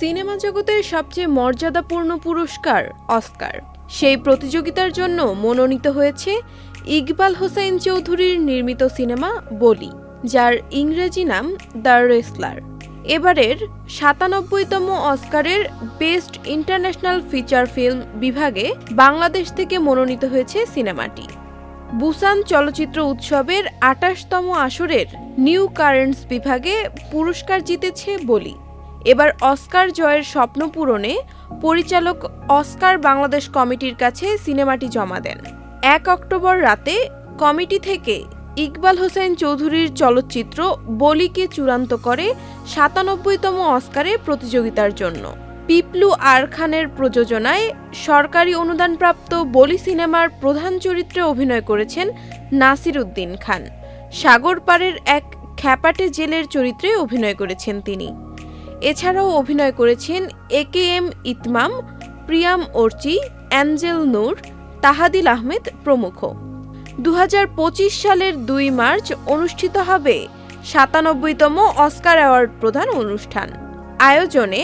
Cinema জগতের সবচেয়ে মর্যাদাপূর্ণ পুরস্কার অস্কার। সেই প্রতিযোগিতার জন্য মনোনীত হয়েছে ইকবাল হোসাইন চৌধুরীর নির্মিত সিনেমা বলি, যার ইংরেজি নাম দ্য রেসলার। এবারের ৯৭তম অস্কারের বেস্ট ইন্টারন্যাশনাল ফিচার ফিল্ম বিভাগে বাংলাদেশ থেকে মনোনীত হয়েছে সিনেমাটি। বুসান চলচ্চিত্র উৎসবের ২৮তম আসরের নিউ কারেন্টস বিভাগে পুরস্কার জিতেছে বলি। এবার অস্কার জয়ের স্বপ্ন পূরণে পরিচালক অস্কার বাংলাদেশ কমিটির কাছে সিনেমাটি জমা দেন। ১ অক্টোবর রাতে কমিটি থেকে ইকবাল হোসাইন চৌধুরীর চলচ্চিত্র বলিকে চূড়ান্ত করে ৯৭তম অস্কারে প্রতিযোগিতার জন্য। পিপলু আর খানের প্রযোজনায় সরকারি অনুদানপ্রাপ্ত বলি সিনেমার প্রধান চরিত্রে অভিনয় করেছেন নাসির উদ্দিন খান। সাগর পাড়ের এক খ্যাপাটে জেলের চরিত্রে অভিনয় করেছেন তিনি। এছাড়াও অভিনয় করেছেন একেএম ইতমাম, প্রিয়াম অর্চি, অ্যাঞ্জেল নূর, তাহাদিল আহমেদ প্রমুখ। ২০২৫ সালের ২ মার্চ অনুষ্ঠিত হবে ৯৭তম অস্কার অ্যাওয়ার্ড প্রদান অনুষ্ঠান। আয়োজনে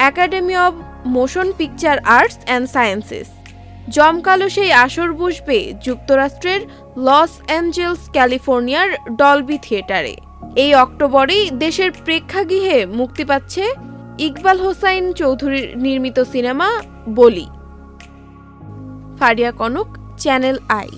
academy of motion picture arts and sciences. জমকালো সেই আসর বসবে যুক্তরাষ্ট্রের লস অ্যাঞ্জেলস, ক্যালিফোর্নিয়ার ডলবি থিয়েটারে। এই অক্টোবরেই দেশের প্রেক্ষাগৃহে মুক্তি পাচ্ছে ইকবাল হোসাইন চৌধুরীর নির্মিত সিনেমা বলি। Faria Kanak, channel I.